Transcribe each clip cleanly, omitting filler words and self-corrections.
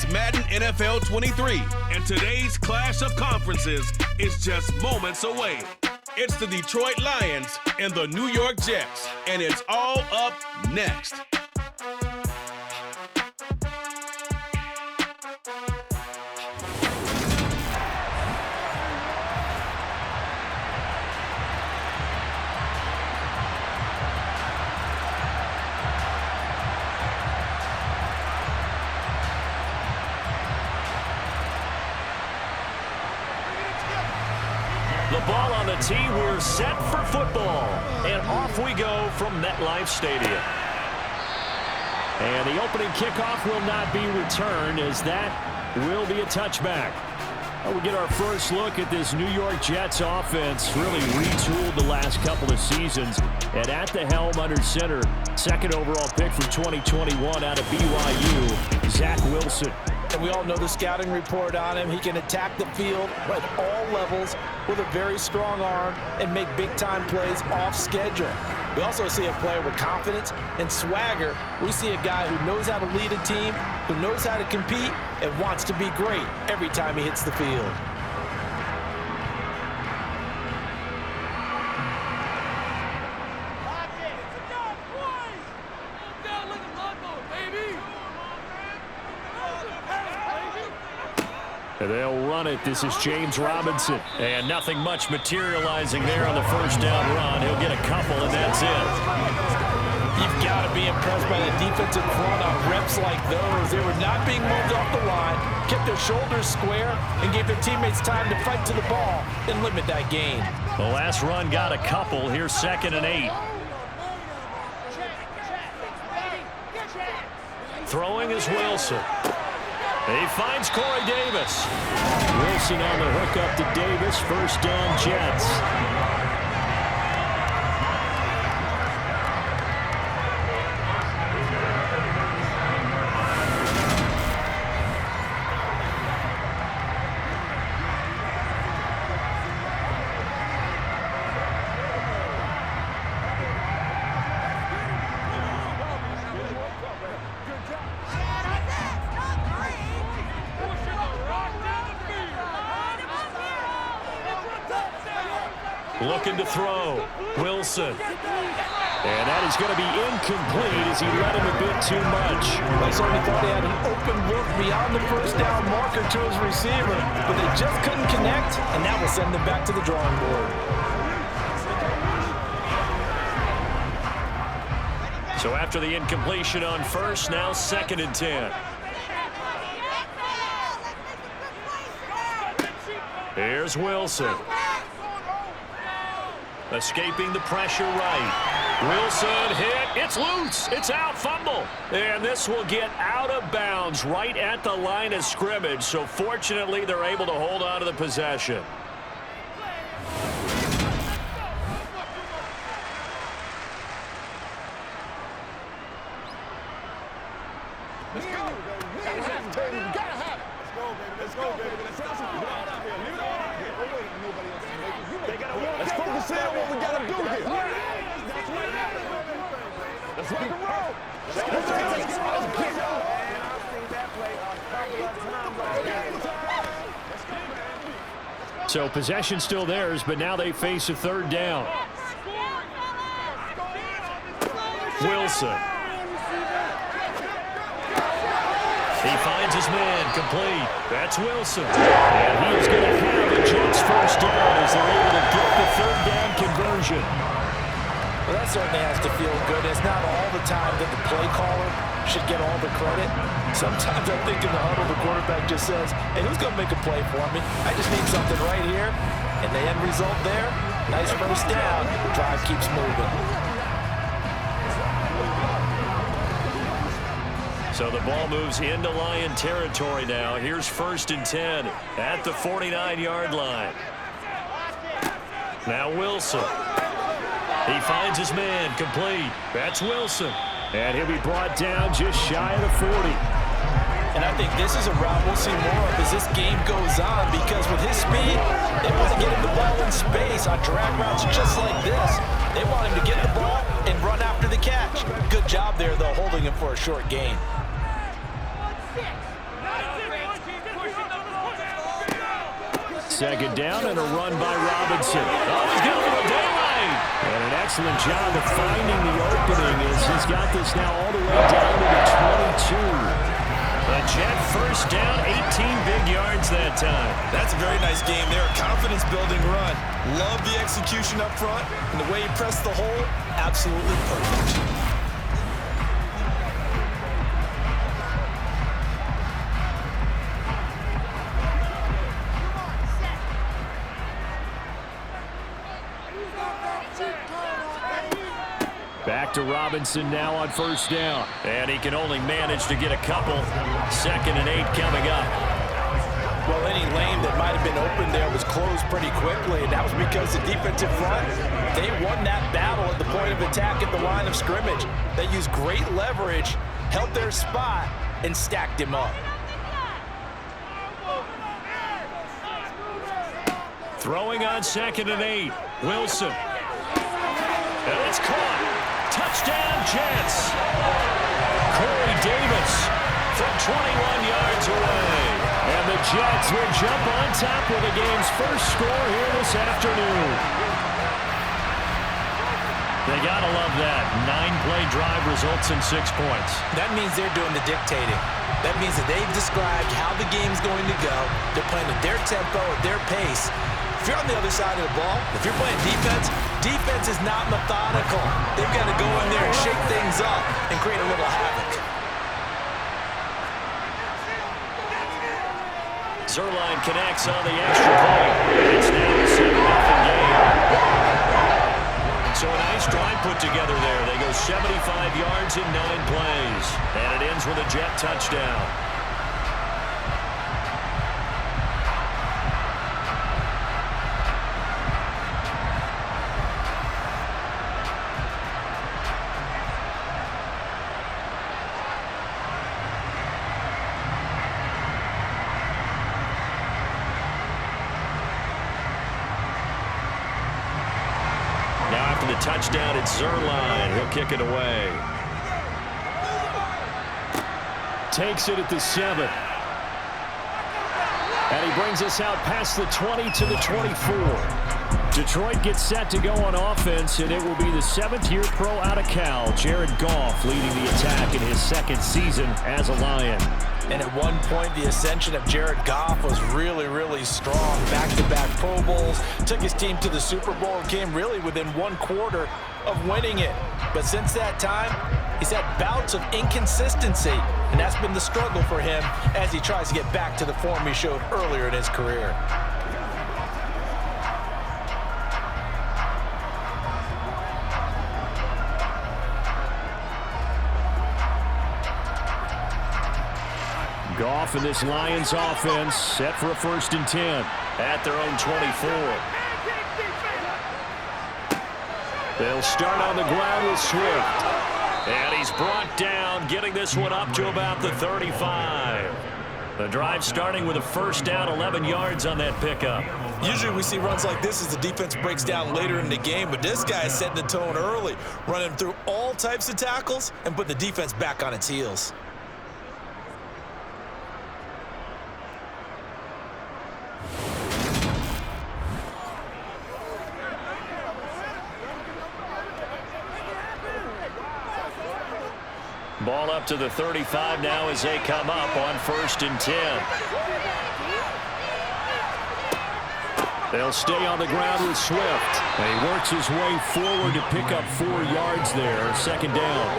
It's Madden NFL 23, and today's clash of conferences is just moments away. It's the Detroit Lions and the New York Jets, and it's all up next. The ball on the tee, we're set for football. And off we go from MetLife Stadium. And the opening kickoff will not be returned, as that will be a touchback. We get our first look at this New York Jets offense, really retooled the last couple of seasons. And at the helm under center, second overall pick from 2021 out of BYU, Zach Wilson. And we all know the scouting report on him. He can attack the field at all levels with a very strong arm and make big-time plays off schedule. We also see a player with confidence and swagger. We see a guy who knows how to lead a team, who knows how to compete, and wants to be great every time he hits the field. They'll run it. This is James Robinson. And nothing much materializing there on the first down run. He'll get a couple, and that's it. You've got to be impressed by the defensive front on reps like those. They were not being moved off the line, kept their shoulders square, and gave their teammates time to fight to the ball and limit that gain. The last run got a couple. Here's 2nd and 8. Throwing is Wilson. He finds Corey Davis. Wilson on the hook up to Davis. First down, Jets. Looking to throw. Wilson. And that is going to be incomplete as he let him a bit too much. I certainly thought he had an open look beyond the first down marker to his receiver, but they just couldn't connect, and that will send them back to the drawing board. So after the incompletion on first, now 2nd and 10. Here's Wilson. Escaping the pressure right. Wilson hit. It's loose. It's out. Fumble. And this will get out of bounds right at the line of scrimmage. So fortunately, they're able to hold on to the possession. Let's go. Let's go, baby. Let's focus in on what we got to do here. Let's rock and roll. So possession still theirs, but now they face a 3rd down. Wilson. He finds his man, complete. That's Wilson. And he is going to have a Jets first down as they're able to get the 3rd down conversion. Well, that certainly has to feel good. It's not all the time that the play caller should get all the credit. Sometimes I think in the huddle, the quarterback just says, hey, who's going to make a play for me? I just need something right here. And the end result there, nice first down. The drive keeps moving. So the ball moves into Lion territory now. Here's 1st and 10 at the 49-yard line. Now Wilson. He finds his man, complete. That's Wilson. And he'll be brought down just shy of the 40. And I think this is a route we'll see more of as this game goes on, because with his speed, they want to get him the ball in space on drag routes just like this. They want him to get the ball and run after the catch. Good job there, though, holding him for a short gain. second down and a run by Robinson. Oh, he's got a little daylight. And an excellent job of finding the opening as he's got this now all the way down to the 22. The Jet first down, 18 big yards that time. That's a very nice game there. Confidence-building run. Love the execution up front. And the way he pressed the hole, absolutely perfect. Back to Robinson now on first down. And he can only manage to get a couple. 2nd and 8 coming up. Well, any lane that might have been open there was closed pretty quickly, and that was because the defensive front, they won that battle at the point of attack at the line of scrimmage. They used great leverage, held their spot, and stacked him up. Throwing on 2nd and 8. Wilson. And it's caught. Touchdown, Jets. Corey Davis from 21 yards away. And the Jets will jump on top with the game's first score here this afternoon. They got to love that. 9-play drive results in 6 points. That means they're doing the dictating. That means that they've described how the game's going to go. They're playing at their tempo, at their pace. If you're on the other side of the ball, if you're playing defense, defense is not methodical. They've got to go in there and shake things up and create a little havoc. Zuerlein connects on the extra point. It's now a 7-0 game. So a nice drive put together there. They go 75 yards in 9 plays. And it ends with a Jet touchdown. Touchdown at Zuerlein. He'll kick it away. Takes it at the 7. And he brings us out past the 20 to the 24. Detroit gets set to go on offense, and it will be the 7th-year pro out of Cal, Jared Goff, leading the attack in his 2nd season as a Lion. And at one point, the ascension of Jared Goff was really, really strong. Back-to-back Pro Bowls, took his team to the Super Bowl, and came really within 1 quarter of winning it. But since that time, he's had bouts of inconsistency, and that's been the struggle for him as he tries to get back to the form he showed earlier in his career. Goff and this Lions offense set for a 1st and 10 at their own 24. They'll start on the ground with Swift. And he's brought down, getting this one up to about the 35. The drive starting with a 1st down, 11 yards on that pickup. Usually we see runs like this as the defense breaks down later in the game, but this guy is setting the tone early, running through all types of tackles and put the defense back on its heels. Ball up to the 35 now as they come up on 1st and 10. They'll stay on the ground with Swift. And he works his way forward to pick up 4 yards there, 2nd down.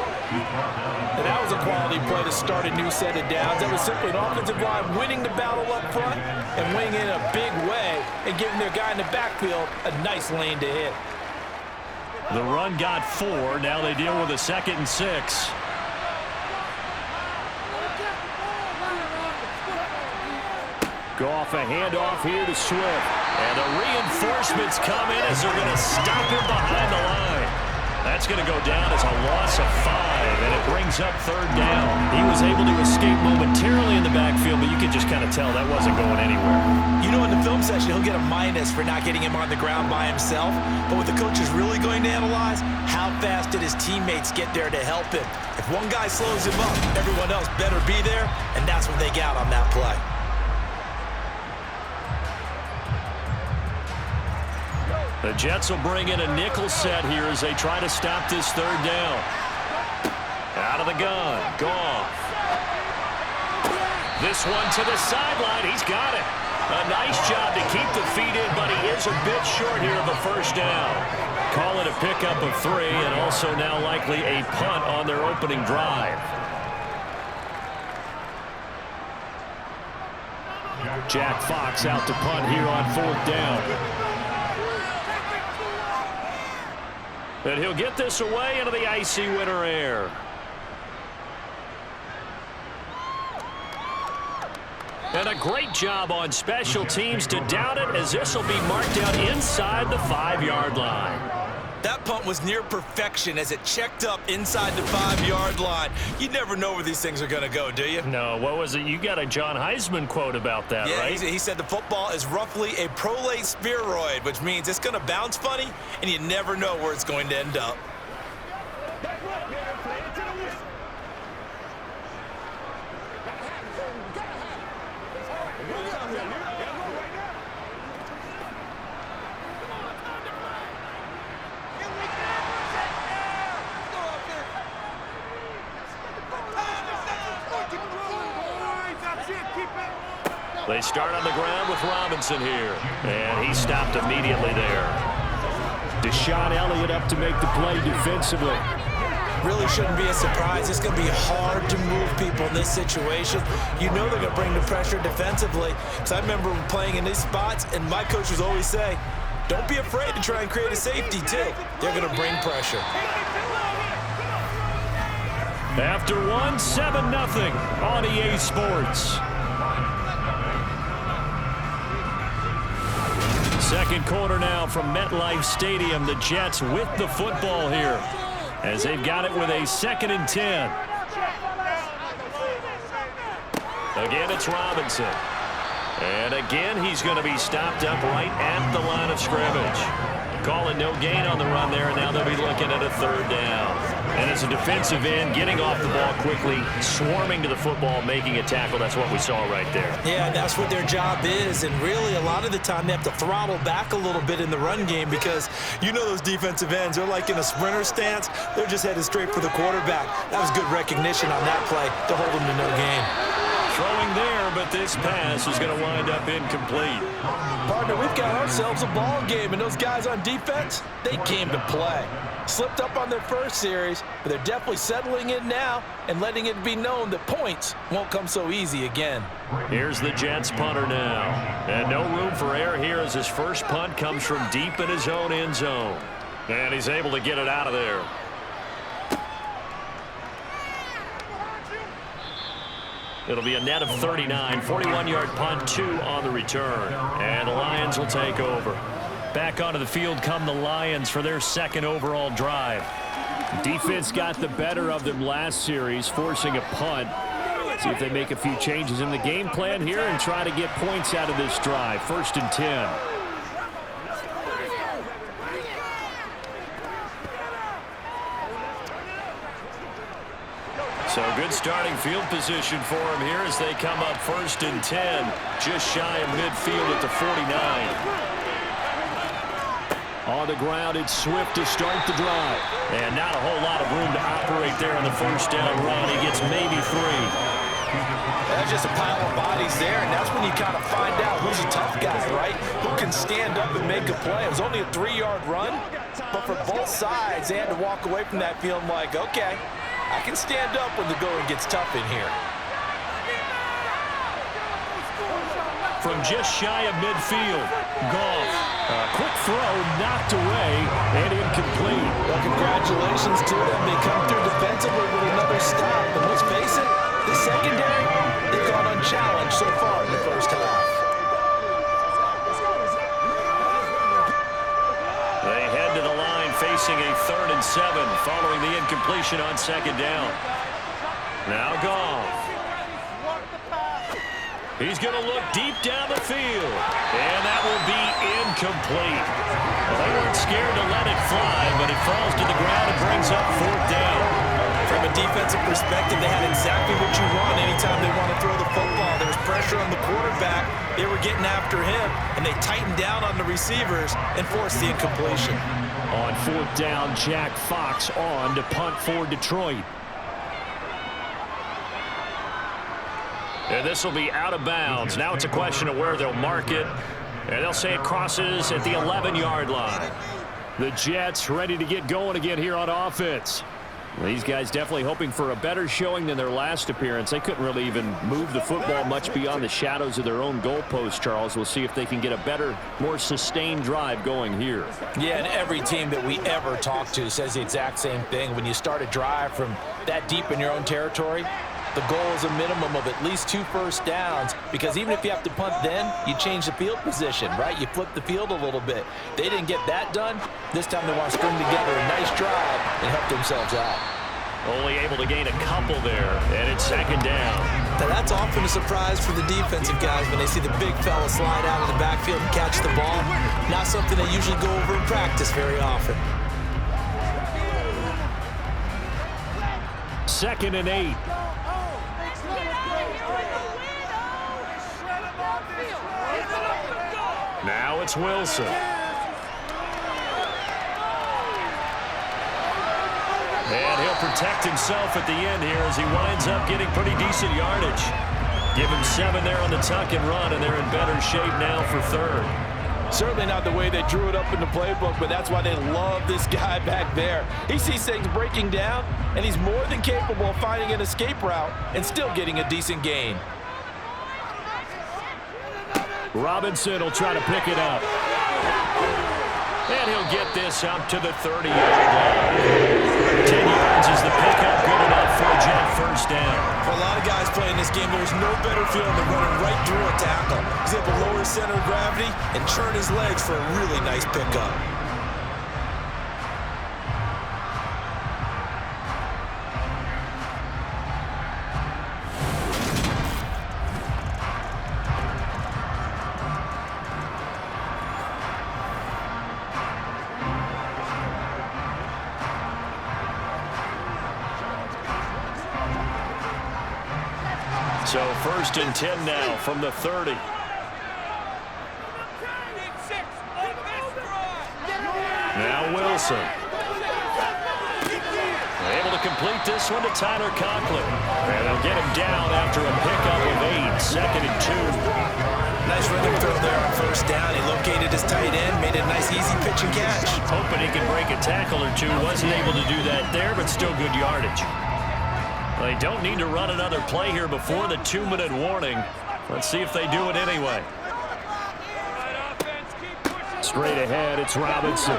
And that was a quality play to start a new set of downs. That was simply an offensive line winning the battle up front and winning in a big way and giving their guy in the backfield a nice lane to hit. The run got 4. Now they deal with a 2nd and 6. Goff, a handoff here to Swift. And the reinforcements come in as they're going to stop him behind the line. That's going to go down as a loss of 5, and it brings up 3rd down. He was able to escape momentarily in the backfield, but you could just kind of tell that wasn't going anywhere. You know, in the film session, he'll get a minus for not getting him on the ground by himself. But what the coach is really going to analyze, how fast did his teammates get there to help him? If one guy slows him up, everyone else better be there, and that's what they got on that play. The Jets will bring in a nickel set here as they try to stop this third down. Out of the gun. Goff. This one to the sideline. He's got it. A nice job to keep the feet in, but he is a bit short here of a first down. Call it a pickup of 3, and also now likely a punt on their opening drive. Jack Fox out to punt here on 4th down. And he'll get this away into the icy winter air. And a great job on special teams to down it, as this will be marked out inside the 5-yard line. That punt was near perfection as it checked up inside the 5-yard line. You never know where these things are going to go, do you? No, what was it? You got a John Heisman quote about that, right? Yeah, he said the football is roughly a prolate spheroid, which means it's going to bounce funny, and you never know where it's going to end up. They start on the ground with Robinson here, and he stopped immediately there. Deshaun Elliott up to make the play defensively. Really shouldn't be a surprise. It's going to be hard to move people in this situation. You know they're going to bring the pressure defensively. Because I remember playing in these spots, and my coach would always say, don't be afraid to try and create a safety, too. They're going to bring pressure. After 1, 7-0 on EA Sports. Second quarter now from MetLife Stadium. The Jets with the football here as they've got it with a 2nd and 10. Again, it's Robinson. And again, he's going to be stopped up right at the line of scrimmage. Calling no gain on the run there, and now they'll be looking at a 3rd down. And as a defensive end, getting off the ball quickly, swarming to the football, making a tackle. That's what we saw right there. Yeah, that's what their job is. And really, a lot of the time, they have to throttle back a little bit in the run game because you know those defensive ends, they're like in a sprinter stance. They're just headed straight for the quarterback. That was good recognition on that play to hold them to no gain. Throwing there, but this pass is going to wind up incomplete. Partner, we've got ourselves a ball game, and those guys on defense, they came to play. Slipped up on their first series, but they're definitely settling in now and letting it be known that points won't come so easy again. Here's the Jets punter now. And no room for error here as his first punt comes from deep in his own end zone. And he's able to get it out of there. It'll be a net of 39, 41-yard punt, 2 on the return. And the Lions will take over. Back onto the field come the Lions for their 2nd overall drive. Defense got the better of them last series, forcing a punt. See if they make a few changes in the game plan here and try to get points out of this drive. 1st and 10. So good starting field position for him here as they come up 1st and 10. Just shy of midfield at the 49. On the ground, it's Swift to start the drive. And not a whole lot of room to operate there on the 1st down run. He gets maybe 3. That's just a pile of bodies there, and that's when you kind of find out who's a tough guy, right? Who can stand up and make a play. It was only a 3-yard run, but for both sides, they had to walk away from that feeling like, okay, I can stand up when the going gets tough in here. From just shy of midfield, Goff. A quick throw knocked away and incomplete. Well, congratulations to them. They come through defensively with another stop. But let's face it, the secondary, they've gone unchallenged so far in the first half. They head to the line facing a 3rd and 7 following the incompletion on 2nd down. Now Goff. He's going to look deep down the field, and that will be incomplete. Well, they weren't scared to let it fly, but it falls to the ground and brings up 4th down. From a a defensive perspective, they had exactly what you want anytime they want to throw the football. There was pressure on the quarterback. They were getting after him, and they tightened down on the receivers and forced the incompletion. On 4th down, Jack Fox on to punt for Detroit. And this will be out of bounds. Now it's a question of where they'll mark it. And they'll say it crosses at the 11-yard line. The Jets ready to get going again here on offense. Well, these guys definitely hoping for a better showing than their last appearance. They couldn't really even move the football much beyond the shadows of their own goalpost, Charles. We'll see if they can get a better, more sustained drive going here. Yeah, and every team that we ever talk to says the exact same thing. When you start a drive from that deep in your own territory, the goal is a minimum of at least 2 first downs, because even if you have to punt then, you change the field position, right? You flip the field a little bit. They didn't get that done. This time they want to string together a nice drive and help themselves out. Only able to gain a couple there, and it's 2nd down. Now that's often a surprise for the defensive guys when they see the big fella slide out of the backfield and catch the ball. Not something they usually go over in practice very often. 2nd and 8. Now it's Wilson. And he'll protect himself at the end here as he winds up getting pretty decent yardage. Give him 7 there on the tuck and run, and they're in better shape now for 3rd. Certainly not the way they drew it up in the playbook, but that's why they love this guy back there. He sees things breaking down, and he's more than capable of finding an escape route and still getting a decent gain. Robinson will try to pick it up. And he'll get this up to the 30-yard line. 10 yards is the pickup, good enough for a Jet first down. For a lot of guys playing this game, there's no better feeling than running right through a tackle. He's able to lower his center of gravity and churn his legs for a really nice pickup. So 1st and 10 now from the 30. Now Wilson. Able to complete this one to Tyler Conklin. And they'll get him down after a pickup of 8. 2nd and 2. Nice rhythm throw there on 1st down. He located his tight end, made a nice easy pitch and catch. Hoping he could break a tackle or two. Wasn't able to do that there, but still good yardage. They don't need to run another play here before the 2-minute warning. Let's see if they do it anyway. Straight ahead, it's Robinson.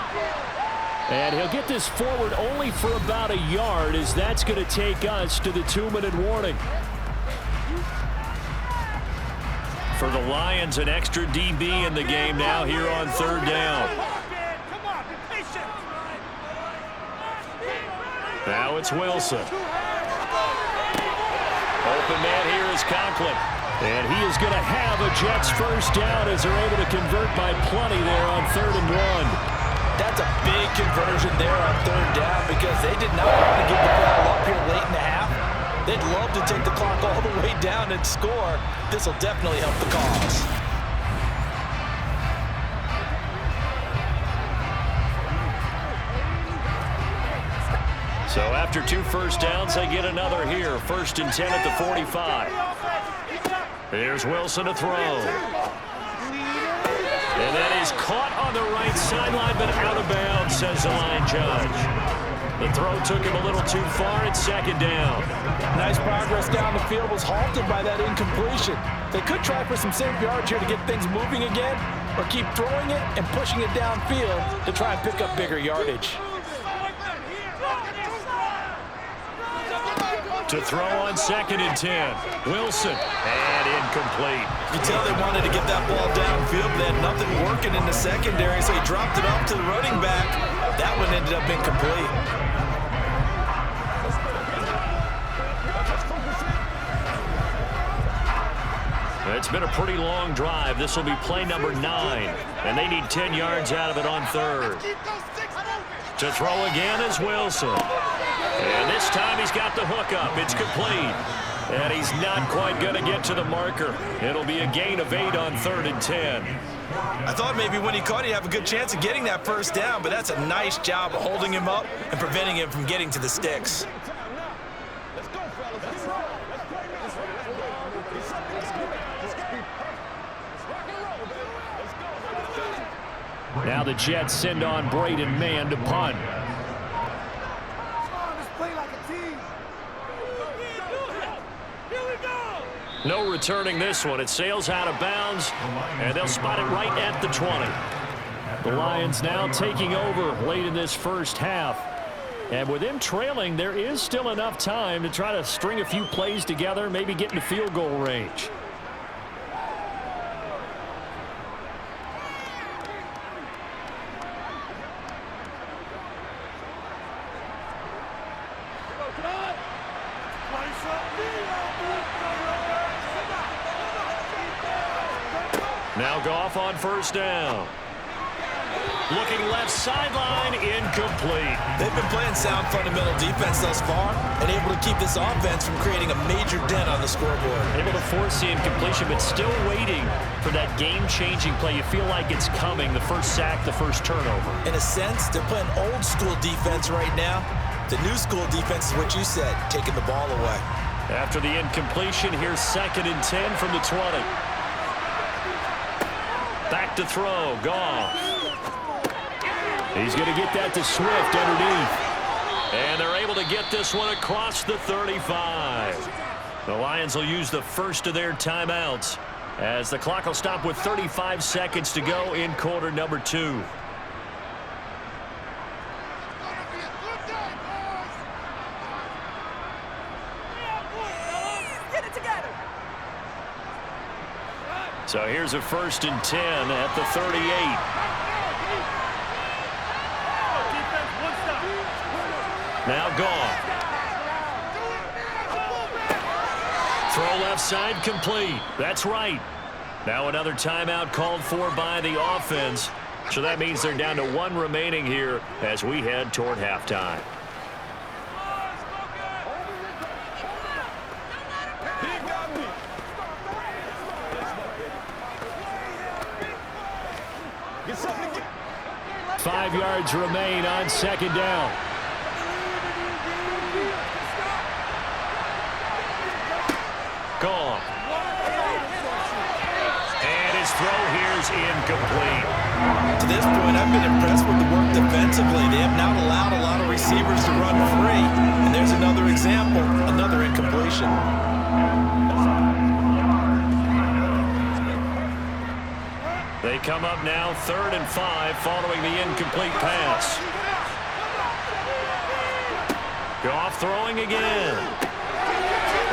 And he'll get this forward only for about a yard, as that's going to take us to the 2-minute warning. For the Lions, an extra DB in the game now here on 3rd down. Now it's Wilson. Open man here is Conklin. And he is going to have a Jets first down as they're able to convert by plenty there on 3rd and 1. That's a big conversion there on 3rd down, because they did not want to give the ball up here late in the half. They'd love to take the clock all the way down and score. This will definitely help the cause. So after 2 first downs, they get another here. 1st and 10 at the 45. Here's Wilson to throw. And that is caught on the right sideline, but out of bounds, says the line judge. The throw took him a little too far. It's 2nd down. Nice progress down the field, was halted by that incompletion. They could try for some safe yards here to get things moving again, or keep throwing it and pushing it downfield to try and pick up bigger yardage. To throw on 2nd and 10. Wilson. And incomplete. You tell they wanted to get that ball downfield, but they had nothing working in the secondary, so he dropped it off to the running back. That one ended up incomplete. It's been a pretty long drive. This will be play number 9. And they need 10 yards out of it on 3rd. To throw again is Wilson. And this time he's got the hook up. It's complete. And he's not quite going to get to the marker. It'll be a gain of 8 on 3rd and 10. I thought maybe when he caught it, he'd have a good chance of getting that first down, but that's a nice job of holding him up and preventing him from getting to the sticks. Now the Jets send on Braden Mann to punt. No returning this one. It sails out of bounds, and they'll spot it right at the 20. The Lions now taking over late in this first half. And with them trailing, there is still enough time to try to string a few plays together, maybe get into field goal range. Now Goff on first down. Looking left sideline, incomplete. They've been playing sound fundamental defense thus far and able to keep this offense from creating a major dent on the scoreboard. Able to force the incompletion, but still waiting for that game-changing play. You feel like it's coming, the first sack, the first turnover. In a sense, they're playing old-school defense right now. The new-school defense is what you said, taking the ball away. After the incompletion, here's 2nd and 10 from the 20. Back to throw, Goff. He's going to get that to Swift underneath. And they're able to get this one across the 35. The Lions will use the first of their timeouts as the clock will stop with 35 seconds to go in quarter number 2. So here's a 1st and 10 at the 38. Now Goff. Throw left side complete. That's right. Now another timeout called for by the offense. So that means they're down to 1 remaining here as we head toward halftime. Five yards remain on 2nd down. Goff. And his throw here is incomplete. To this point, I've been impressed with the work defensively. They have not allowed a lot of receivers to run free. And there's another example, another incompletion. They come up now 3rd and 5 following the incomplete pass. Goff throwing again.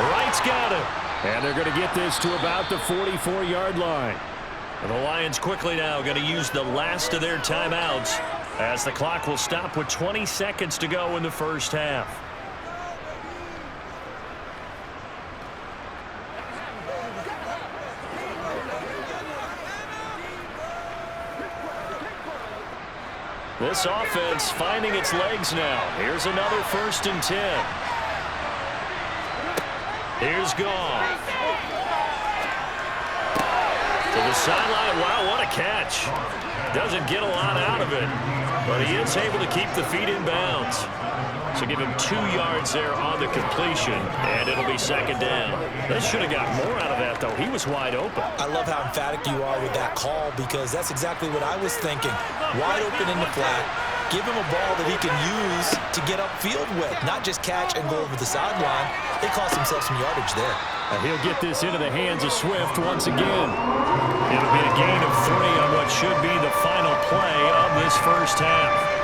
Wright's got it. And they're going to get this to about the 44-yard line. And the Lions quickly now going to use the last of their timeouts as the clock will stop with 20 seconds to go in the first half. This offense finding its legs now. Here's another 1st and 10. Here's Goff. To the sideline. Wow, what a catch. Doesn't get a lot out of it, but he is able to keep the feet in bounds. So give him 2 yards there on the completion, and it'll be 2nd down. They should have got more out of that, though. He was wide open. I love how emphatic you are with that call because that's exactly what I was thinking. Wide open in the flat. Give him a ball that he can use to get upfield with, not just catch and go over the sideline. They cost himself some yardage there. And he'll get this into the hands of Swift once again. It'll be a gain of 3 on what should be the final play of this first half.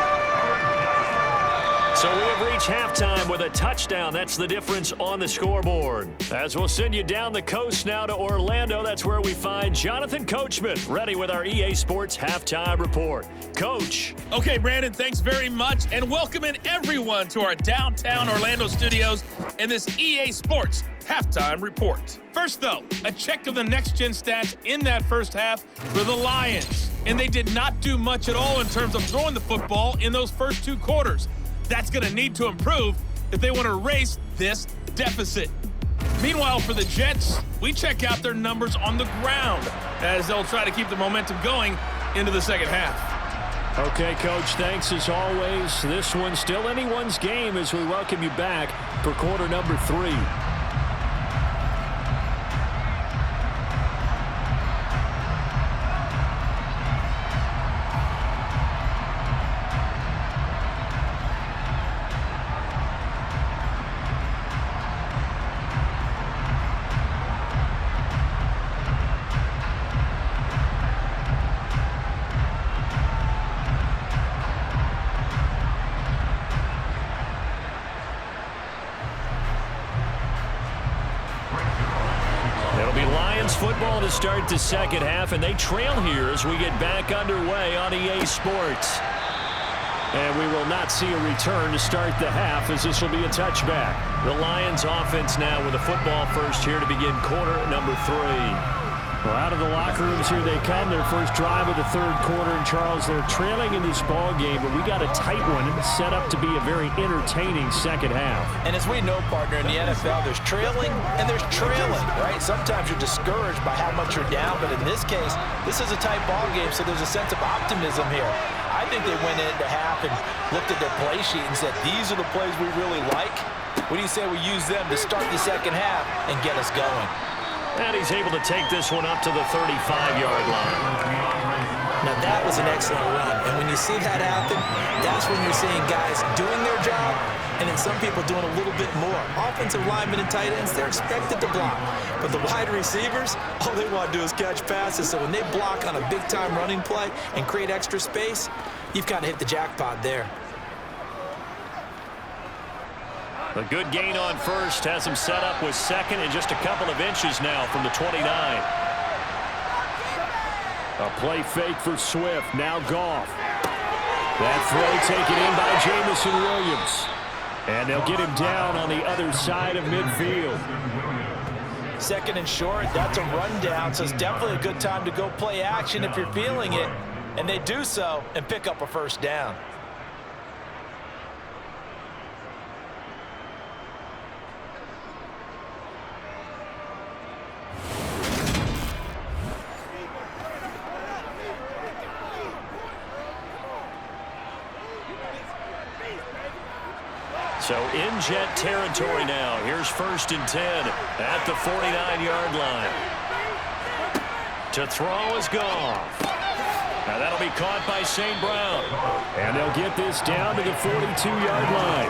So we have reached halftime with a touchdown. That's the difference on the scoreboard. As we'll send you down the coast now to Orlando, that's where we find Jonathan Coachman, ready with our EA Sports Halftime Report. Coach. Okay, Brandon, thanks very much, and welcoming everyone to our downtown Orlando studios in this EA Sports Halftime Report. First, though, a check of the next-gen stats in that first half for the Lions. And they did not do much at all in terms of throwing the football in those first 2 quarters. That's going to need to improve if they want to erase this deficit. Meanwhile, for the Jets, we check out their numbers on the ground as they'll try to keep the momentum going into the second half. Okay, Coach, thanks as always. This one's still anyone's game as we welcome you back for quarter number 3. Football to start the second half, and they trail here as we get back underway on EA Sports. And we will not see a return to start the half as this will be a touchback. The Lions offense now with a football first here to begin quarter number 3. Well, out of the locker rooms here they come. Their first drive of the third quarter. And Charles, they're trailing in this ball game, but we got a tight one set up to be a very entertaining second half. And as we know, partner, in the NFL, there's trailing and there's trailing, right? Sometimes you're discouraged by how much you're down, but in this case, this is a tight ball game, so there's a sense of optimism here. I think they went into half and looked at their play sheet and said, these are the plays we really like. What do you say we use them to start the second half and get us going? And he's able to take this one up to the 35-yard line. Now, that was an excellent run. And when you see that happen, that's when you're seeing guys doing their job and then some people doing a little bit more. Offensive linemen and tight ends, they're expected to block. But the wide receivers, all they want to do is catch passes. So when they block on a big-time running play and create extra space, you've kind of hit the jackpot there. A good gain on first has him set up with second and just a couple of inches now from the 29. A play fake for Swift. Now Goff. That throw taken in by Jameson Williams. And they'll get him down on the other side of midfield. Second and short, that's a rundown, so it's definitely a good time to go play action if you're feeling it. And they do so and pick up a first down. So in Jet territory now. Here's 1st and 10 at the 49-yard line. To throw is Goff. Now that'll be caught by St. Brown. And they'll get this down to the 42-yard line.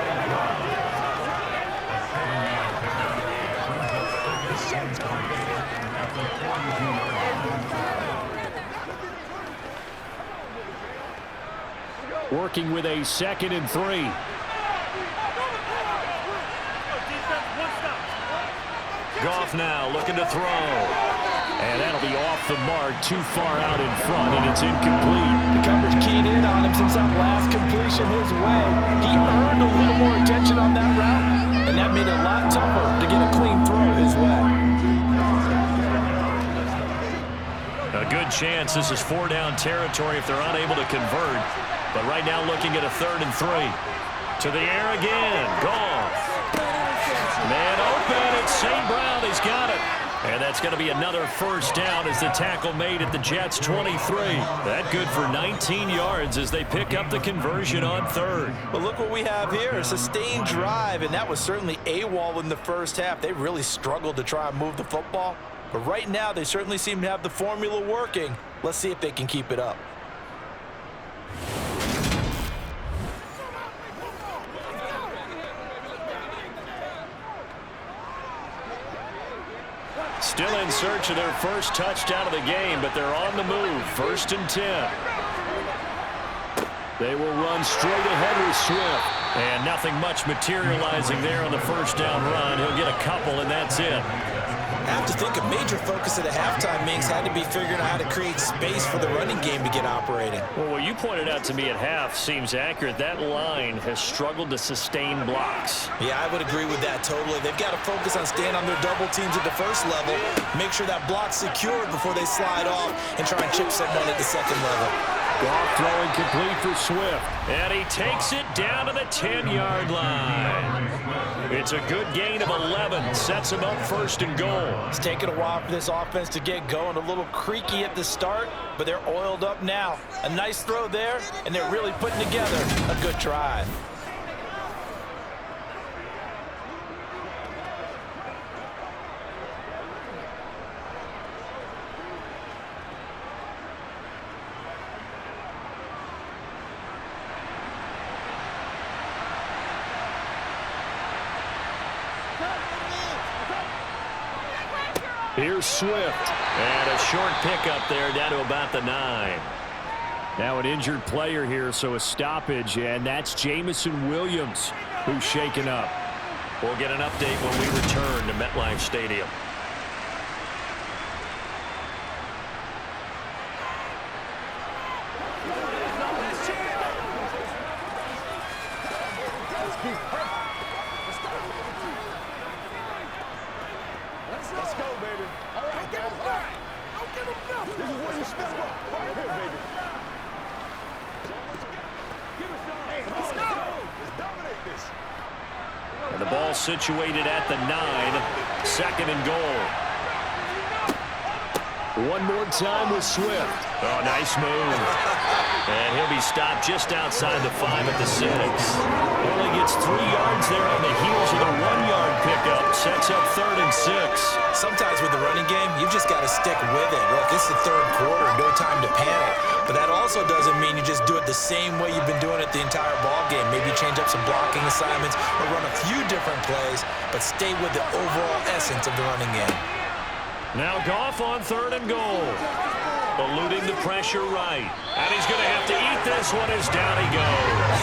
Working with a 2nd and 3. Goff now looking to throw. And that'll be off the mark, too far out in front, and it's incomplete. The coverage keyed in on him since that last completion his way. He earned a little more attention on that route, and that made it a lot tougher to get a clean throw his way. A good chance this is 4-down territory if they're unable to convert. But right now looking at a 3rd and 3. To the air again. Goff. Man open. It's St. Brown. He's got it. And that's going to be another first down as the tackle made at the Jets' 23. That good for 19 yards as they pick up the conversion on 3rd. But look what we have here, a sustained drive, and that was certainly AWOL in the first half. They really struggled to try and move the football. But right now, they certainly seem to have the formula working. Let's see if they can keep it up. Still in search of their first touchdown of the game, but they're on the move. 1st and 10. They will run straight ahead with Swift. And nothing much materializing there on the first down run. He'll get a couple, and that's it. I have to think a major focus of the halftime mix had to be figuring out how to create space for the running game to get operating. Well, what you pointed out to me at half seems accurate. That line has struggled to sustain blocks. Yeah, I would agree with that totally. They've got to focus on staying on their double teams at the first level, make sure that block's secured before they slide off and try and chip someone at the second level. Goff throwing complete for Swift. And he takes it down to the 10-yard line. It's a good gain of 11. Sets him up first and goal. It's taken a while for this offense to get going. A little creaky at the start, but they're oiled up now. A nice throw there, and they're really putting together a good drive. Here's Swift. And a short pickup there down to about the 9. Now an injured player here, so a stoppage, and that's Jameson Williams who's shaken up. We'll get an update when we return to MetLife Stadium. Let's go, baby. All right, give him that. Don't give him nothing. This is where you step up. Right here, baby. Hey, let's go. Let's dominate this. And the ball situated at the 9. Second and goal. One more time with Swift. Oh, nice move. And he'll be stopped just outside the 5 at the 6. Only gets 3 yards there on the heels of the 1-yard pickup. Sets up 3rd and 6. Sometimes with the running game, you've just got to stick with it. Look, it's the 3rd quarter, no time to panic. But that also doesn't mean you just do it the same way you've been doing it the entire ball game. Maybe change up some blocking assignments or run a few different plays, but stay with the overall essence of the running game. Now Goff on 3rd and goal. Eluding the pressure right. And he's going to have to eat this one as down he goes.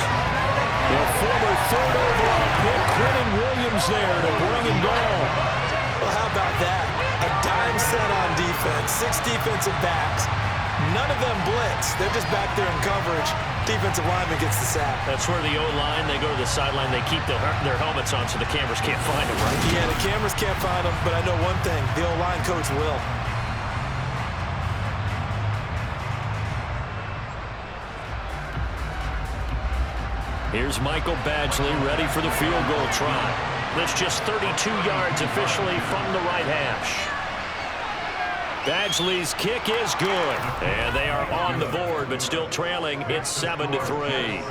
The former 3rd overall pick, Quentin Williams there to bring him down. Well, how about that? A dime set on defense, 6 defensive backs. None of them blitz. They're just back there in coverage. Defensive lineman gets the sack. That's where the O-line, they go to the sideline, they keep their helmets on so the cameras can't find them, right? Yeah, the cameras can't find them, but I know one thing. The O-line coach will. Here's Michael Badgley ready for the field goal try. That's just 32 yards officially from the right hash. Badgley's kick is good. And they are on the board, but still trailing. It's 7-3.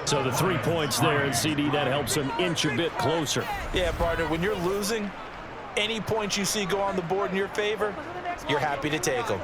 So the 3 points there, and CD, that helps them inch a bit closer. Yeah, partner, when you're losing, any points you see go on the board in your favor, you're happy to take them.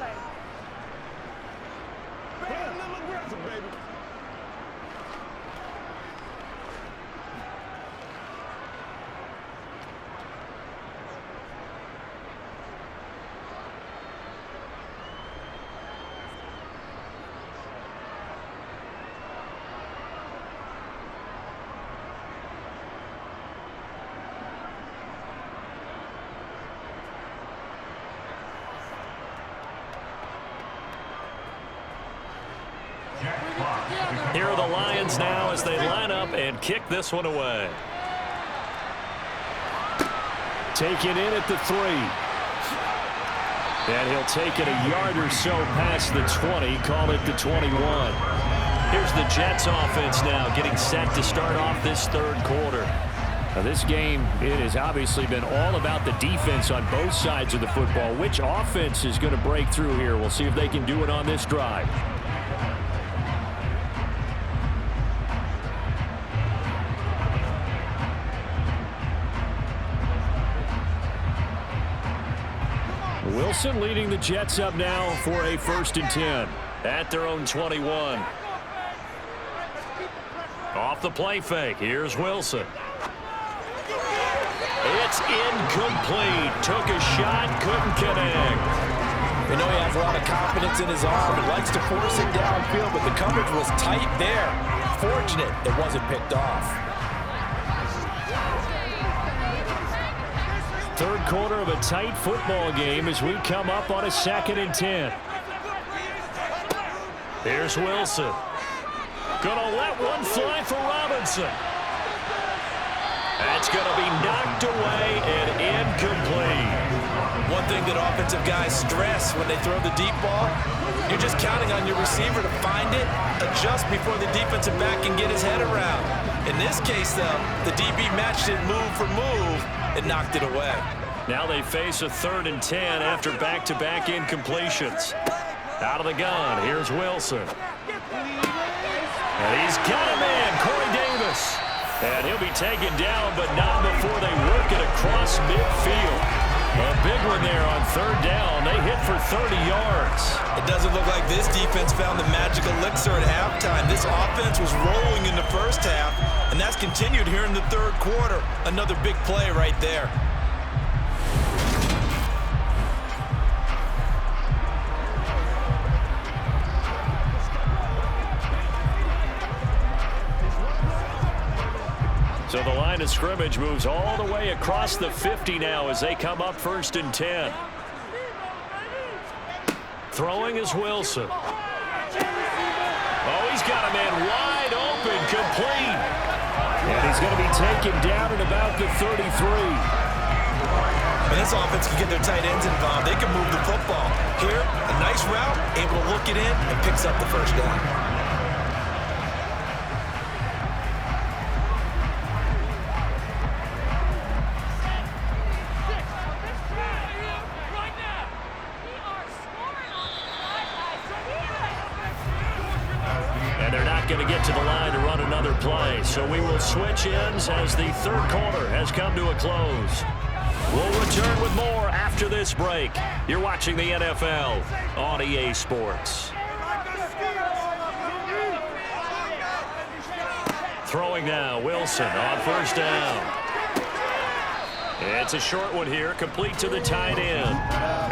Here are the Lions now as they line up and kick this one away. Taken in at the 3. And he'll take it a yard or so past the 20, call it the 21. Here's the Jets offense now getting set to start off this 3rd quarter. Now this game, it has obviously been all about the defense on both sides of the football. Which offense is going to break through here? We'll see if they can do it on this drive. Wilson leading the Jets up now for a 1st and 10 at their own 21. Off the play fake. Here's Wilson. It's incomplete. Took a shot, couldn't connect. We know he has a lot of confidence in his arm and likes to force it downfield, but the coverage was tight there. Fortunate it wasn't picked off. 3rd quarter of a tight football game as we come up on a 2nd and 10. Here's Wilson. Gonna let one fly for Robinson. That's going to be knocked away and incomplete. One thing that offensive guys stress when they throw the deep ball, you're just counting on your receiver to find it, adjust before the defensive back can get his head around. In this case, though, the DB matched it move for move and knocked it away. Now they face a 3rd and 10 after back-to-back incompletions. Out of the gun, here's Wilson. And he's got him in, Corey Davis. And he'll be taken down, but not before they work it across midfield. A big one there on 3rd down. They hit for 30 yards. It doesn't look like this defense found the magic elixir at halftime. This offense was rolling in the first half, and that's continued here in the 3rd quarter. Another big play right there. So the line of scrimmage moves all the way across the 50 now as they come up 1st and 10. Throwing is Wilson. Oh, he's got a man wide open, complete. And he's going to be taken down at about the 33. And this offense can get their tight ends involved. They can move the football. Here, a nice route, able to look it in, and picks up the 1st down. Going to get to the line to run another play. So we will switch ends as the 3rd quarter has come to a close. We'll return with more after this break. You're watching the NFL on EA Sports. Throwing now, Wilson on 1st down. It's a short one here, complete to the tight end.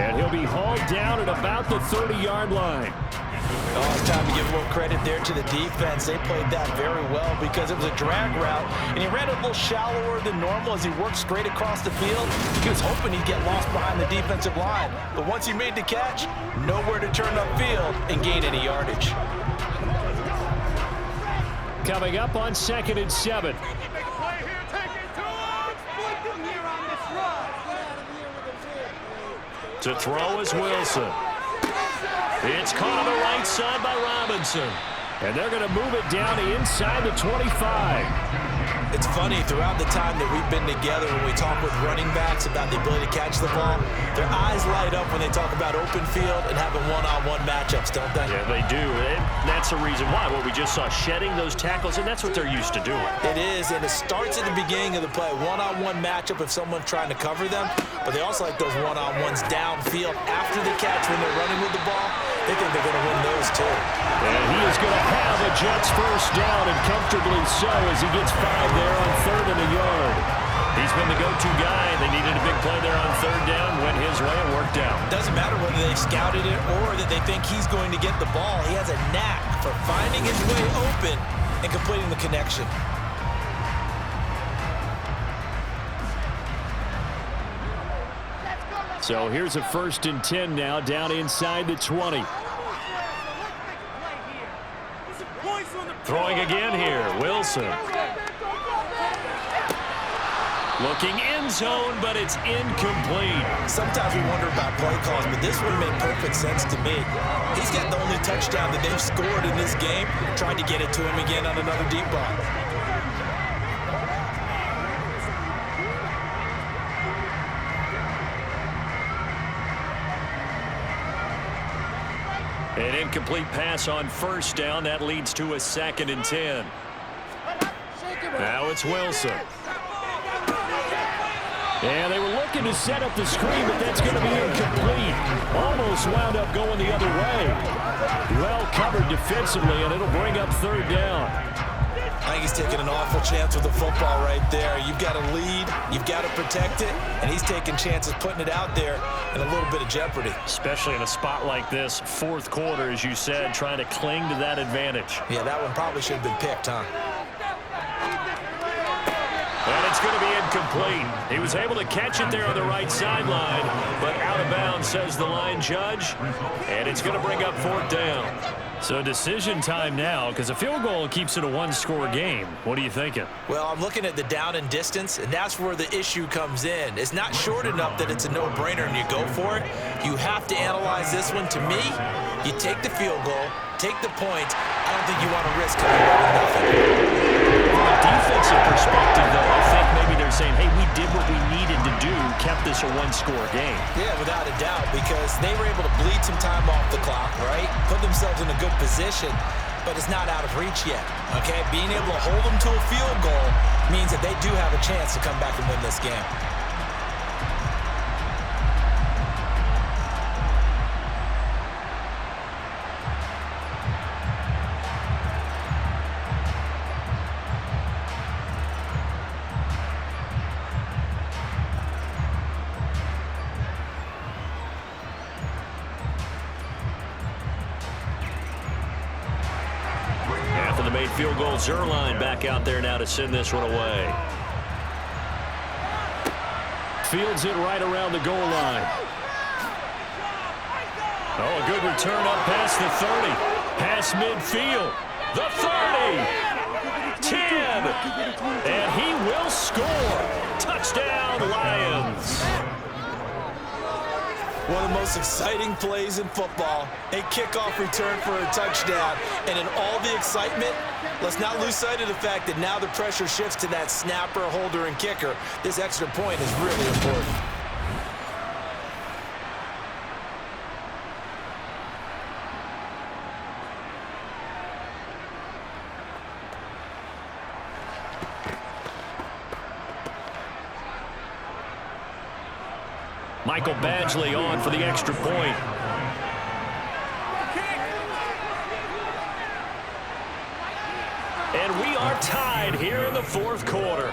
And he'll be hauled down at about the 30-yard line. Oh, it's time to give a little credit there to the defense. They played that very well because it was a drag route, and he ran a little shallower than normal as he worked straight across the field. He was hoping he'd get lost behind the defensive line, but once he made the catch, nowhere to turn upfield and gain any yardage. Coming up on 2nd and 7. To throw is Wilson. It's caught on the right side by Robinson. And they're going to move it down to inside the 25. It's funny, throughout the time that we've been together, when we talk with running backs about the ability to catch the ball, their eyes light up when they talk about open field and having one-on-one matchups, don't they? Yeah, they do. And that's the reason why. What we just saw, shedding those tackles, and that's what they're used to doing. It is, and it starts at the beginning of the play. One-on-one matchup if someone's trying to cover them, but they also like those one-on-ones downfield after the catch when they're running with the ball. They think they're going to win those, too. And he is going to have a Jets 1st down, and comfortably so as he gets 5 there on 3rd and a yard. He's been the go-to guy. They needed a big play there on 3rd down. Went his way and worked out. Doesn't matter whether they scouted it or that they think he's going to get the ball. He has a knack for finding his way open and completing the connection. So here's a 1st and 10 now, down inside the 20. Throwing again here, Wilson. Looking end zone, but it's incomplete. Sometimes we wonder about play calls, but this one made perfect sense to me. He's got the only touchdown that they've scored in this game. Tried to get it to him again on another deep ball. An incomplete pass on 1st down. That leads to a 2nd and 10. Now it's Wilson. And they were looking to set up the screen, but that's going to be incomplete. Almost wound up going the other way. Well covered defensively, and it'll bring up 3rd down. I think he's taking an awful chance with the football right there. You've got to lead, you've got to protect it, and he's taking chances putting it out there in a little bit of jeopardy. Especially in a spot like this, 4th quarter, as you said, trying to cling to that advantage. Yeah, that one probably should have been picked, huh? And it's going to be incomplete. He was able to catch it there on the right sideline, but out of bounds, says the line judge, and it's going to bring up 4th down. So decision time now, because a field goal keeps it a one-score game. What are you thinking? Well, I'm looking at the down and distance, and that's where the issue comes in. It's not short enough that it's a no-brainer and you go for it. You have to analyze this one. To me, you take the field goal, take the points. I don't think you want to risk coming away with nothing. From a defensive perspective, though, I think maybe they're saying, hey, we did what we needed to do, kept this a one-score game. Yeah, without a doubt, because they were able to bleed some time off the clock, right? Put themselves in a good position, but it's not out of reach yet, okay? Being able to hold them to a field goal means that they do have a chance to come back and win this game. Field goal, Zuerlein back out there now to send this one away. Fields it right around the goal line. Oh, a good return up past the 30. Past midfield. The 30. 10. And he will score. Touchdown, Lions. One of the most exciting plays in football, a kickoff return for a touchdown. And in all the excitement, let's not lose sight of the fact that now the pressure shifts to that snapper, holder, and kicker. This extra point is really important. Michael Badgley on for the extra point. And we are tied here in the fourth quarter.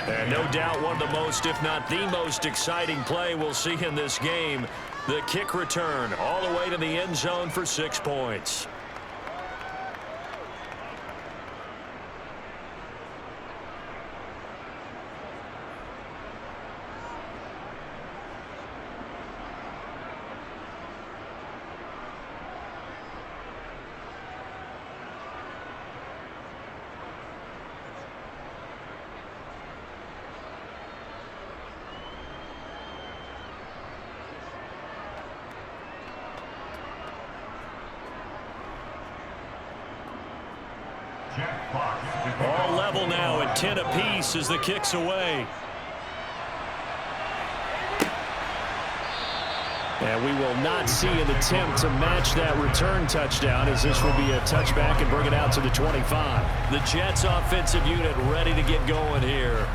And no doubt one of the most, if not the most exciting play we'll see in this game. The kick return all the way to the end zone for 6 points. All level now at 10 apiece as the kick's away. And we will not see an attempt to match that return touchdown, as this will be a touchback and bring it out to the 25. The Jets offensive unit ready to get going here.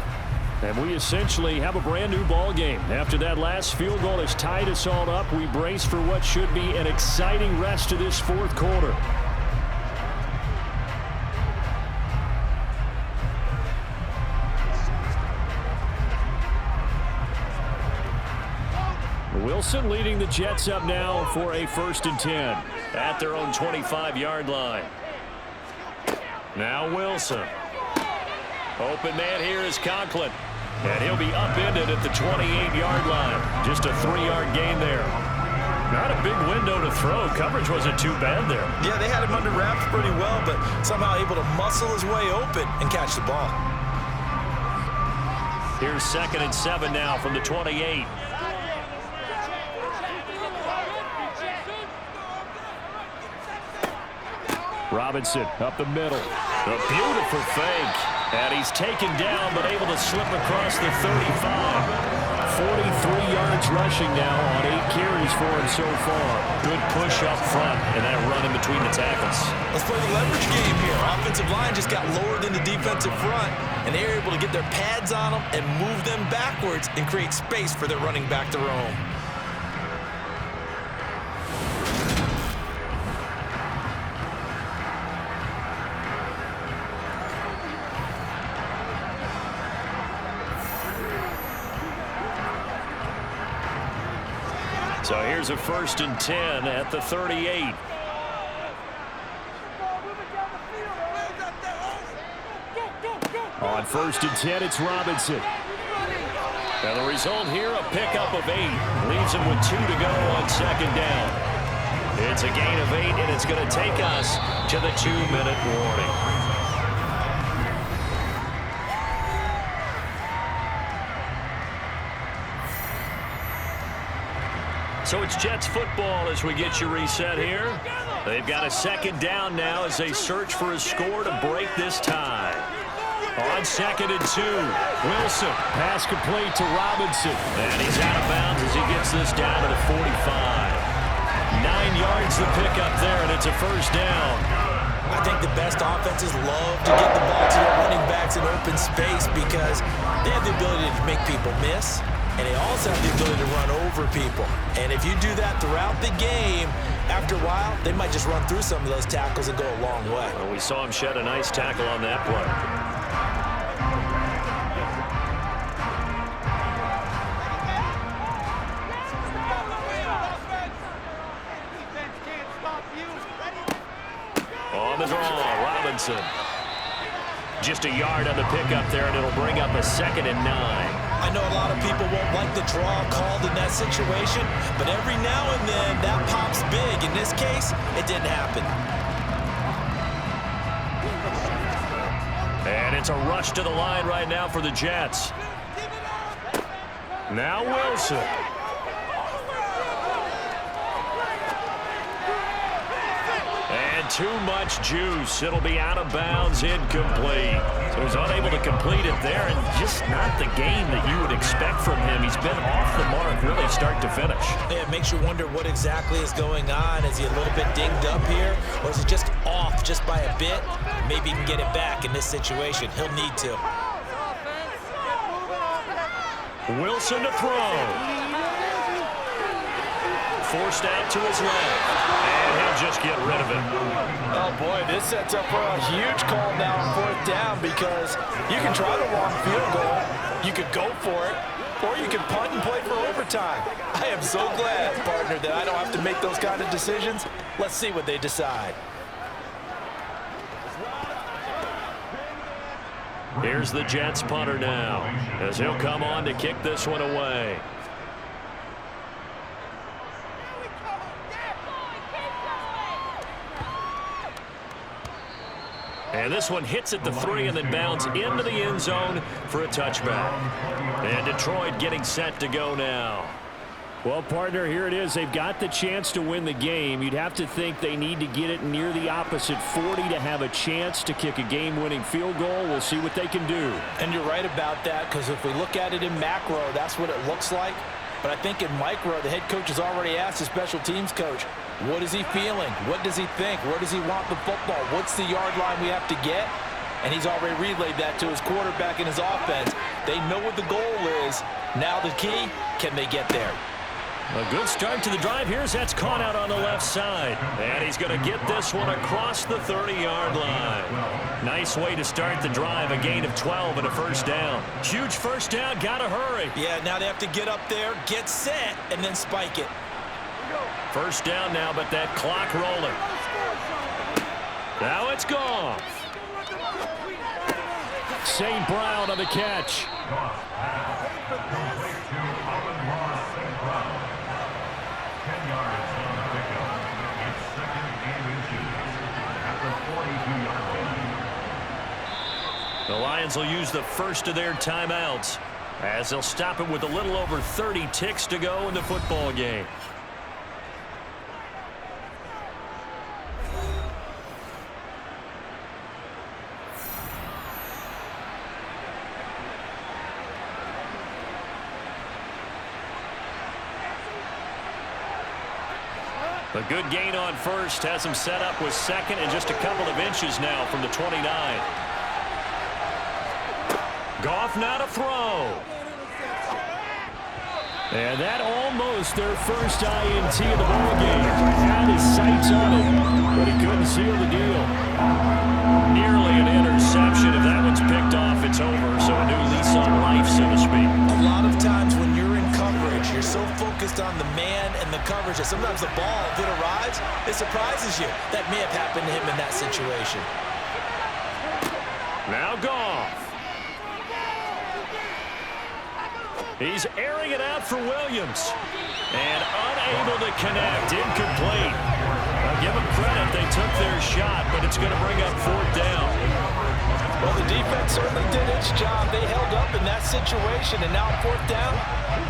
And we essentially have a brand new ball game. After that last field goal has tied us all up, we brace for what should be an exciting rest of this fourth quarter. Wilson leading the Jets up now for a 1st and 10 at their own 25-yard line. Now Wilson. Open man here is Conklin. And he'll be upended at the 28-yard line. Just a 3-yard gain there. Not a big window to throw. Coverage wasn't too bad there. Yeah, they had him under wraps pretty well, but somehow able to muscle his way open and catch the ball. Here's 2nd and 7 now from the 28. Robinson up the middle. A beautiful fake. And he's taken down but able to slip across the 35. 43 yards rushing now on 8 carries for him so far. Good push up front and that run in between the tackles. Let's play the leverage game here. Offensive line just got lower than the defensive front, and they were able to get their pads on them and move them backwards and create space for their running back to roam. So here's a 1st and 10 at the 38. On 1st and 10, it's Robinson. And the result here, a pickup of 8. Leaves him with 2 to go on 2nd down. It's a gain of 8, and it's going to take us to the 2-minute warning. So it's Jets football as we get you reset here. They've got a second down now as they search for a score to break this tie. On 2nd and 2, Wilson. Pass complete to Robinson. And he's out of bounds as he gets this down to the 45. 9 yards the pickup there, and it's a first down. I think the best offenses love to get the ball to their running backs in open space because they have the ability to make people miss, and they also have the ability to run over people. And if you do that throughout the game, after a while, they might just run through some of those tackles and go a long way. Well, we saw him shed a nice tackle on that play. On the draw, Robinson. Just a yard on the pickup there, and it'll bring up a 2nd and 9. I know a lot of people won't like the draw called in that situation, but every now and then that pops big. In this case, it didn't happen. And it's a rush to the line right now for the Jets. Now Wilson. And too much juice. It'll be out of bounds, incomplete. So he's unable to complete it there, and just not the game that you would expect from him. He's been off the mark really start to finish. Yeah, it makes you wonder what exactly is going on. Is he a little bit dinged up here, or is he just off just by a bit? Maybe he can get it back in this situation. He'll need to. Wilson to throw. Forced out to his left. And he'll just get rid of it. Oh, boy, this sets up for a huge call now on 4th down because you can try the long field goal, you could go for it, or you can punt and play for overtime. I am so glad, partner, that I don't have to make those kind of decisions. Let's see what they decide. Here's the Jets punter now as he'll come on to kick this one away. And this one hits at the 3 and then bounds into the end zone for a touchback. And Detroit getting set to go now. Well, partner, here it is. They've got the chance to win the game. You'd have to think they need to get it near the opposite 40 to have a chance to kick a game-winning field goal. We'll see what they can do. And you're right about that, because if we look at it in macro, that's what it looks like. But I think in micro, the head coach has already asked the special teams coach, what is he feeling? What does he think? Where does he want the football? What's the yard line we have to get? And he's already relayed that to his quarterback and his offense. They know what the goal is. Now the key, can they get there? A good start to the drive here as that's caught out on the left side. And he's going to get this one across the 30-yard line. Nice way to start the drive, a gain of 12 and a first down. Huge first down, got to hurry. Yeah, now they have to get up there, get set, and then spike it. First down now, but that clock rolling. Now it's gone. St. Brown on the catch. The Lions will use the first of their timeouts as they'll stop it with a little over 30 ticks to go in the football game. A good gain on first has him set up with second and just a couple of inches now from the 29. Goff now to throw. And that almost their first INT of the ballgame. Had his sights on it, but he couldn't seal the deal. Nearly an interception. If that one's picked off, it's over. So a new lease on life, so to speak. A lot of times when you're in coverage, you're so focused on the man and the coverage that sometimes the ball, if it arrives, it surprises you. That may have happened to him in that situation. Now Goff. He's airing it out for Williams. And unable to connect. Incomplete. I'll give them credit. They took their shot, but it's going to bring up 4th down. Well, the defense certainly did its job. They held up in that situation, and now 4th down,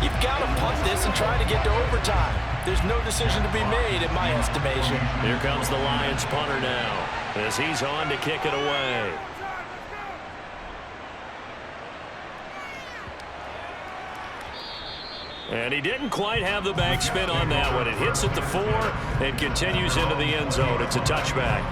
you've got to punt this and try to get to overtime. There's no decision to be made, in my estimation. Here comes the Lions punter now, as he's on to kick it away. And he didn't quite have the backspin on that one. It hits at the 4 and continues into the end zone. It's a touchback.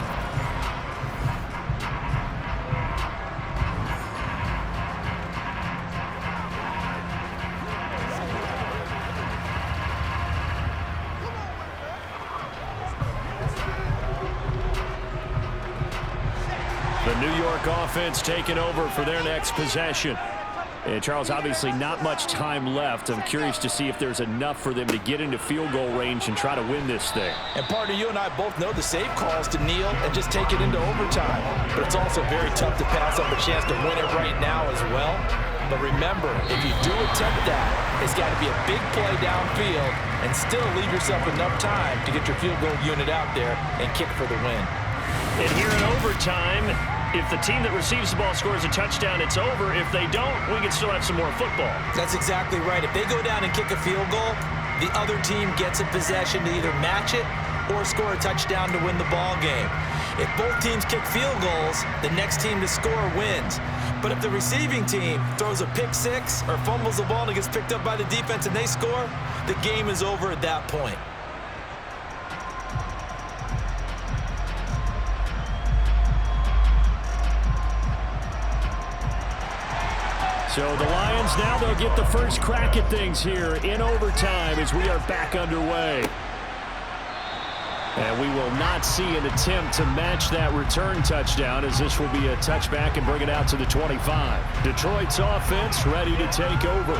The New York offense taking over for their next possession. And Charles, obviously not much time left. I'm curious to see if there's enough for them to get into field goal range and try to win this thing. And partner, you and I both know the safe calls to kneel and just take it into overtime. But it's also very tough to pass up a chance to win it right now as well. But remember, if you do attempt that, it's got to be a big play downfield and still leave yourself enough time to get your field goal unit out there and kick for the win. And here in overtime, if the team that receives the ball scores a touchdown, it's over. If they don't, we can still have some more football. That's exactly right. If they go down and kick a field goal, the other team gets a possession to either match it or score a touchdown to win the ball game. If both teams kick field goals, the next team to score wins. But if the receiving team throws a pick six or fumbles the ball and it gets picked up by the defense and they score, the game is over at that point. So the Lions now, they'll get the first crack at things here in overtime as we are back underway. And we will not see an attempt to match that return touchdown, as this will be a touchback and bring it out to the 25. Detroit's offense ready to take over.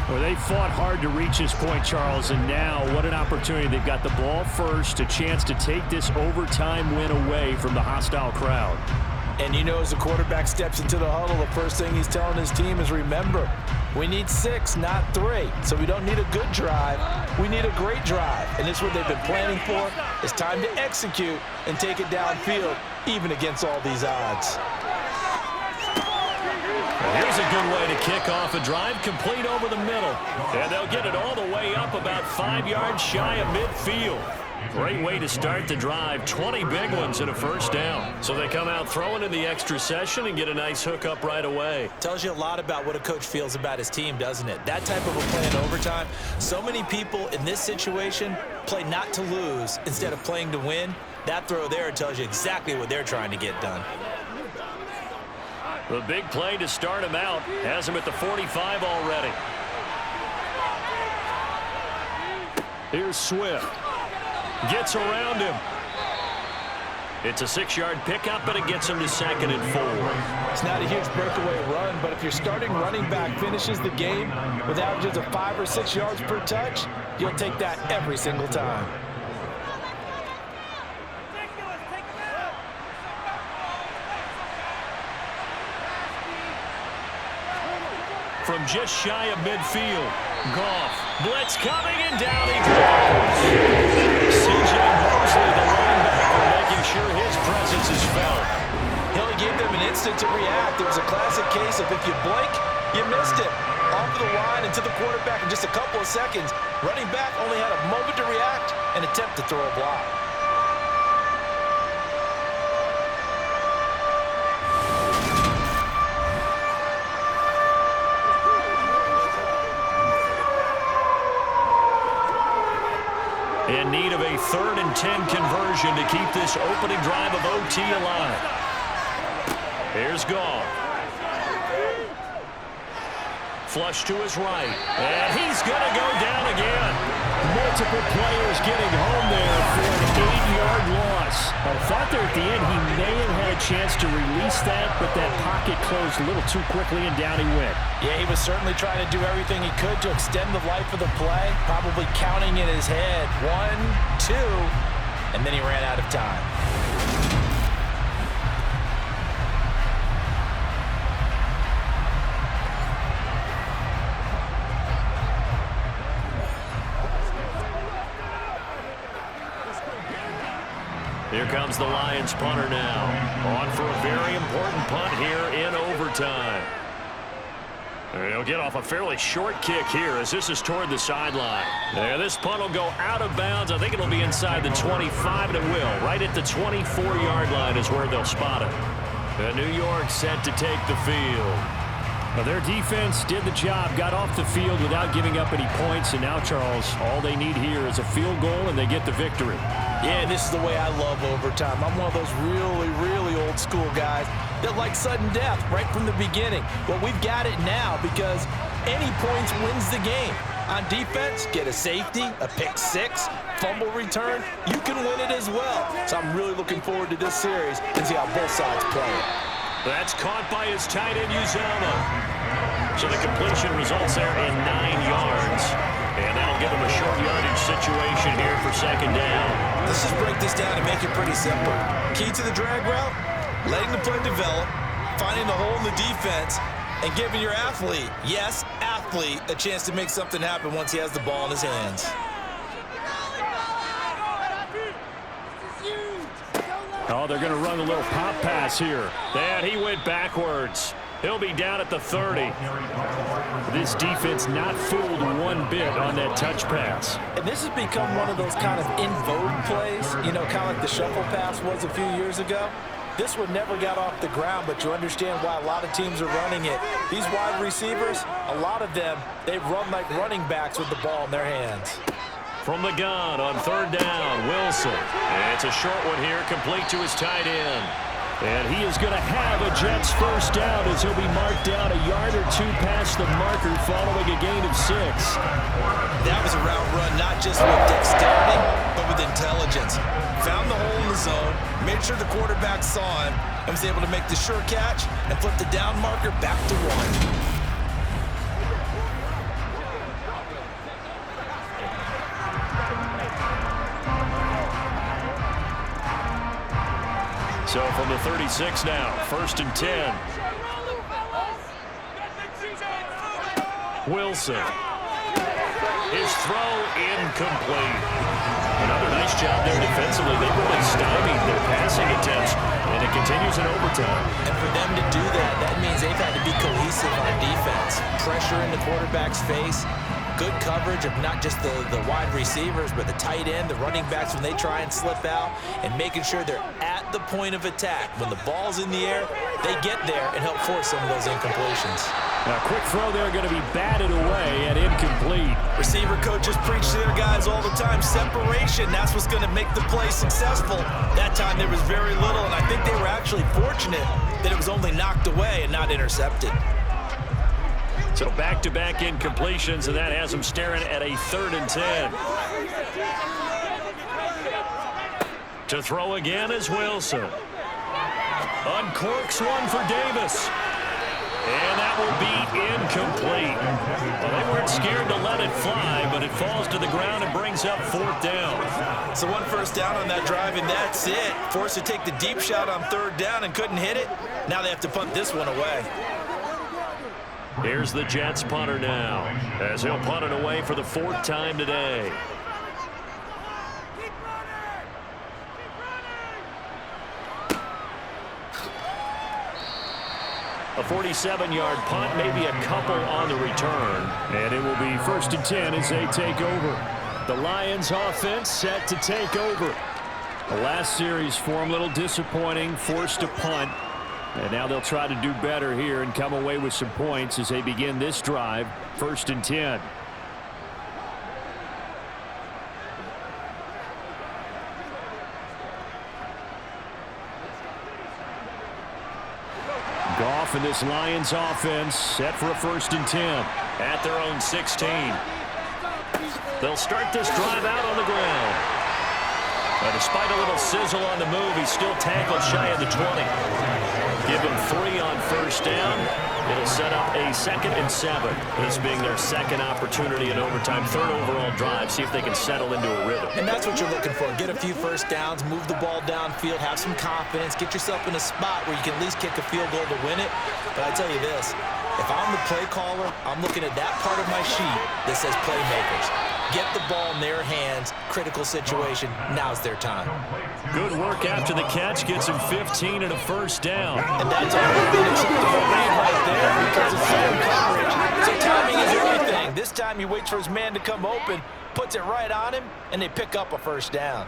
Well, they fought hard to reach this point, Charles, and now what an opportunity. They've got the ball first, a chance to take this overtime win away from the hostile crowd. And you know, as the quarterback steps into the huddle, the first thing he's telling his team is, remember, we need 6, not 3. So we don't need a good drive. We need a great drive. And this is what they've been planning for. It's time to execute and take it downfield, even against all these odds. Here's a good way to kick off a drive, complete over the middle. And they'll get it all the way up about 5 yards shy of midfield. Great way to start the drive. 20 big ones and a first down. So they come out throwing in the extra session and get a nice hook up right away. Tells you a lot about what a coach feels about his team, doesn't it? That type of a play in overtime. So many people in this situation play not to lose instead of playing to win. That throw there tells you exactly what they're trying to get done. The big play to start him out has him at the 45 already. Here's Swift. Gets around him. It's a 6-yard pickup, but it gets him to 2nd and 4. It's not a huge breakaway run, but if your starting running back finishes the game with averages of 5 or 6 yards per touch, you'll take that every single time. From just shy of midfield, Goff. Blitz coming, and down he goes. C.J. Mosley, the linebacker, making sure his presence is felt. He only gave them an instant to react. It was a classic case of if you blink, you missed it. Off the line and to the quarterback in just a couple of seconds. Running back only had a moment to react and attempt to throw a block. In need of a 3rd and 10 conversion to keep this opening drive of OT alive. Here's Goff. Flush to his right. And he's going to go down again. Multiple players getting home there for an 8-yard loss. I thought there at the end he may have had a chance to release that, but that pocket closed a little too quickly and down he went. Yeah, he was certainly trying to do everything he could to extend the life of the play, probably counting in his head 1, 2, and then he ran out of time. Here comes the Lions punter now. On for a very important punt here in overtime. He'll get off a fairly short kick here as this is toward the sideline. And this punt will go out of bounds. I think it'll be inside the 25, and it will. Right at the 24-yard line is where they'll spot it. And New York set to take the field. Well, their defense did the job, got off the field without giving up any points, and now, Charles, all they need here is a field goal, and they get the victory. Yeah, this is the way I love overtime. I'm one of those really, really old school guys that like sudden death right from the beginning. Well, we've got it now because any points wins the game. On defense, get a safety, a pick six, fumble return, you can win it as well. So I'm really looking forward to this series and see how both sides play it. That's caught by his tight end, Uzomah. So the completion results there in 9 yards. And that'll give him a short yardage situation here for second down. Let's just break this down and make it pretty simple. Key to the drag route, letting the play develop, finding the hole in the defense, and giving your athlete, yes, athlete, a chance to make something happen once he has the ball in his hands. Oh, they're going to run a little pop pass here. And he went backwards. He'll be down at the 30. This defense not fooled one bit on that touch pass. And this has become one of those kind of in vogue plays, you know, kind of like the shuffle pass was a few years ago. This one never got off the ground, but you understand why a lot of teams are running it. These wide receivers, a lot of them, they run like running backs with the ball in their hands. From the gun on third down, Wilson. And it's a short one here, complete to his tight end. And he is going to have a Jets first down as he'll be marked down a yard or two past the marker following a gain of 6. That was a route run not just with dexterity, but with intelligence. Found the hole in the zone, made sure the quarterback saw him, and was able to make the sure catch and flip the down marker back to 1. So from the 36 now, 1st and 10. Wilson. His throw incomplete. Another nice job there defensively. They really stymied their passing attempts, and it continues in overtime. And for them to do that, that means they've had to be cohesive on defense. Pressure in the quarterback's face. Good coverage of not just the wide receivers, but the tight end, the running backs when they try and slip out, and making sure they're at the point of attack. When the ball's in the air, they get there and help force some of those incompletions. Now, quick throw there going to be batted away and incomplete. Receiver coaches preach to their guys all the time. Separation, that's what's going to make the play successful. That time there was very little, and I think they were actually fortunate that it was only knocked away and not intercepted. So back-to-back incompletions, and that has them staring at a 3rd and 10. To throw again is Wilson. Uncorks one for Davis. And that will be incomplete. Well, they weren't scared to let it fly, but it falls to the ground and brings up 4th down. So 1 first down on that drive, and that's it. Forced to take the deep shot on 3rd down and couldn't hit it. Now they have to punt this one away. Here's the Jets punter now, as he'll punt it away for the 4th time today. A 47-yard punt, maybe a couple on the return. And it will be 1st and 10 as they take over. The Lions offense set to take over. The last series for them, a little disappointing, forced a punt. And now they'll try to do better here and come away with some points as they begin this drive, 1st and 10. Goff and this Lions offense set for a 1st and 10 at their own 16. They'll start this drive out on the ground. But despite a little sizzle on the move, he's still tackled shy of the 20. Give him 3 on 1st first down. It'll set up a 2nd and 7. This being their second opportunity in overtime, third overall drive. See if they can settle into a rhythm. And that's what you're looking for. Get a few first downs, move the ball downfield, have some confidence, get yourself in a spot where you can at least kick a field goal to win it. But I tell you this, if I'm the play caller, I'm looking at that part of my sheet that says playmakers. Get the ball in their hands, critical situation, now's their time. Good work after the catch, gets him 15 and a first down. And that's all within acceptable range right there because it's zone coverage. So timing is everything. This time he waits for his man to come open, puts it right on him, and they pick up a first down.